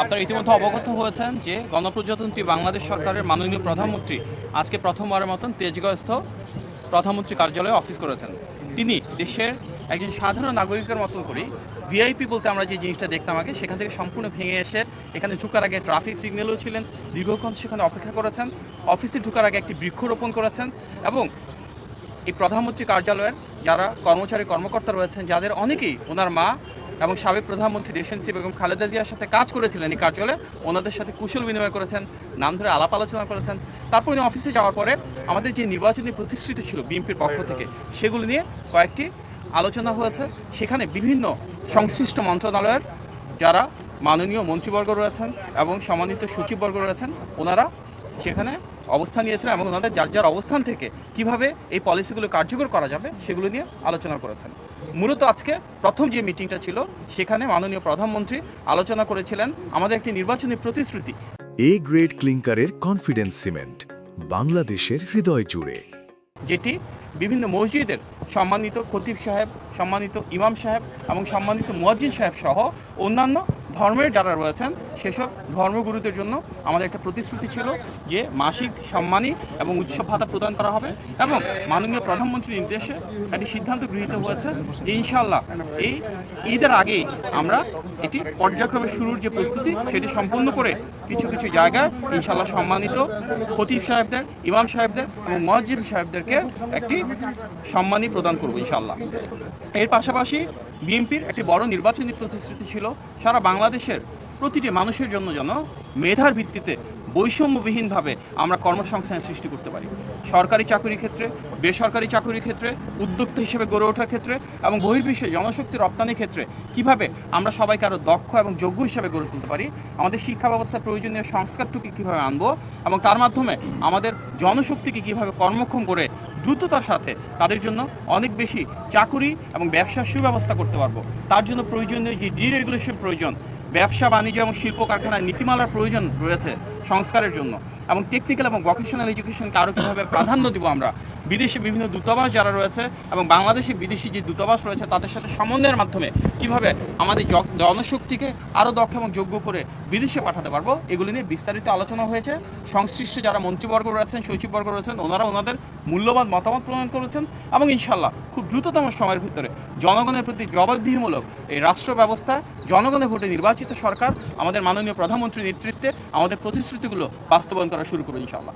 আপনারা ইতিমধ্যে অবগত হয়েছেন যে গণপ্রজাতন্ত্রী বাংলাদেশ সরকারের মাননীয় প্রধানমন্ত্রী আজকে প্রথমবারের মতন তেজগাঁওস্থ প্রধানমন্ত্রী কার্যালয়ে অফিস করেছেন। তিনি দেশের একজন সাধারণ নাগরিকের মতন করেই ভিআইপি বলতে আমরা যে জিনিসটা দেখতাম আগে সেখান থেকে সম্পূর্ণ ভেঙে এসে এখানে ঢোকার আগে ট্রাফিক সিগন্যালও ছিলেন, দীর্ঘক্ষণ সেখানে অপেক্ষা করেছেন, অফিসে ঢোকার আগে একটি বৃক্ষরোপণ করেছেন এবং এই প্রধানমন্ত্রী কার্যালয়ের যারা কর্মকর্তা রয়েছেন যাদের অনেকেই ওনার মা এবং সাবেক প্রধানমন্ত্রী দেশনেত্রী বেগম খালেদা জিয়ার সাথে কাজ করেছিলেন এই কার্যালয়ে, ওনাদের সাথে কুশল বিনিময় করেছেন, নাম ধরে আলাপ আলোচনা করেছেন। তারপর উনি অফিসে যাওয়ার পরে আমাদের যে নির্বাচনী প্রতিশ্রুতি ছিল বিএনপির পক্ষ থেকে সেগুলো নিয়ে কয়েকটি আলোচনা হয়েছে। সেখানে বিভিন্ন সংশ্লিষ্ট মন্ত্রণালয়ের যারা মাননীয় মন্ত্রীবর্গ রয়েছেন এবং সম্মানিত সচিববর্গ রয়েছেন ওনারা সেখানে অবস্থান নিয়েছেন এবং ওনাদের যার যার অবস্থান থেকে কিভাবে এই পলিসিগুলো কার্যকর করা যাবে সেগুলো নিয়ে আলোচনা করেছেন। মূলত আজকে প্রথম যে মিটিংটা ছিল সেখানে মাননীয় প্রধানমন্ত্রী আলোচনা করেছিলেন আমাদের একটি নির্বাচনী প্রতিশ্রুতি এ গ্রেড ক্লিংকারের কনফিডেন্স সিমেন্ট বাংলাদেশের হৃদয় জুড়ে, যেটি বিভিন্ন মসজিদের সম্মানিত খতিব সাহেব, সম্মানিত ইমাম সাহেব এবং সম্মানিত মুয়াজ্জিন সাহেব সহ অন্যান্য ধর্মের যারা রয়েছেন সেসব ধর্মগুরুদের জন্য আমাদের একটা প্রতিশ্রুতি ছিল যে মাসিক সম্মানী এবং উৎসব ভাতা প্রদান করা হবে এবং মাননীয় প্রধানমন্ত্রীর নির্দেশে একটি সিদ্ধান্ত গৃহীত হয়েছে যে ইনশাআল্লাহ এই ঈদের আগেই আমরা এটি পর্যায়ক্রমে শুরুর যে প্রস্তুতি সেটি সম্পন্ন করে কিছু কিছু জায়গায় ইনশাআল্লাহ সম্মানিত খতিব সাহেবদের, ইমাম সাহেবদের এবং মুয়াজ্জিন সাহেবদেরকে একটি সম্মানী প্রদান করব ইনশাআল্লাহ। এর পাশাপাশি বিএনপির একটি বড় নির্বাচনী প্রতিশ্রুতি ছিল সারা বাংলাদেশের প্রতিটি মানুষের জন্য যেন মেধার ভিত্তিতে বৈষম্যবিহীনভাবে আমরা কর্মসংস্থান সৃষ্টি করতে পারি। সরকারি চাকরির ক্ষেত্রে, বেসরকারি চাকরির ক্ষেত্রে, উদ্যোক্তা হিসেবে গড়ে ওঠার ক্ষেত্রে এবং বহির্বিশ্বে জনশক্তি রপ্তানির ক্ষেত্রে কিভাবে আমরা সবাইকে আরও দক্ষ এবং যোগ্য হিসেবে গড়ে তুলতে পারি, আমাদের শিক্ষা ব্যবস্থার প্রয়োজনীয় সংস্কারটুকু কীভাবে আনবো এবং তার মাধ্যমে আমাদের জনশক্তিকে কীভাবে কর্মক্ষম করে দ্রুততার সাথে তাদের জন্য অনেক বেশি চাকুরি এবং ব্যবসার সুব্যবস্থা করতে পারবো। তার জন্য প্রয়োজনীয় যে ডিরেগুলেশন প্রয়োজন, ব্যবসা বাণিজ্য এবং শিল্প কারখানায় নীতিমালার প্রয়োজন রয়েছে সংস্কারের জন্য এবং টেকনিক্যাল এবং ভোকেশনাল এডুকেশনকে আরও কীভাবে প্রাধান্য দিব আমরা, বিদেশে বিভিন্ন দূতাবাস যারা রয়েছে এবং বাংলাদেশে বিদেশি যে দূতাবাস রয়েছে তাদের সাথে সমন্বয়ের মাধ্যমে কিভাবে আমাদের জনশক্তিকে আরও দক্ষ এবং যোগ্য করে বিদেশে পাঠাতে পারবো, এগুলি নিয়ে বিস্তারিত আলোচনা হয়েছে। সংশ্লিষ্ট যারা মন্ত্রীবর্গ রয়েছেন, সচিববর্গ রয়েছেন ওনারা ওনাদের মূল্যবান মতামত প্রদান করেছেন এবং ইনশাল্লাহ খুব দ্রুততম সময়ের ভিতরে জনগণের প্রতি জবাবদিহিমূলক এই রাষ্ট্র ব্যবস্থা, জনগণের ভোটে নির্বাচিত সরকার আমাদের মাননীয় প্রধানমন্ত্রীর নেতৃত্বে আমাদের প্রতিশ্রুতিগুলো বাস্তবায়ন করা শুরু করবে ইনশাআল্লাহ।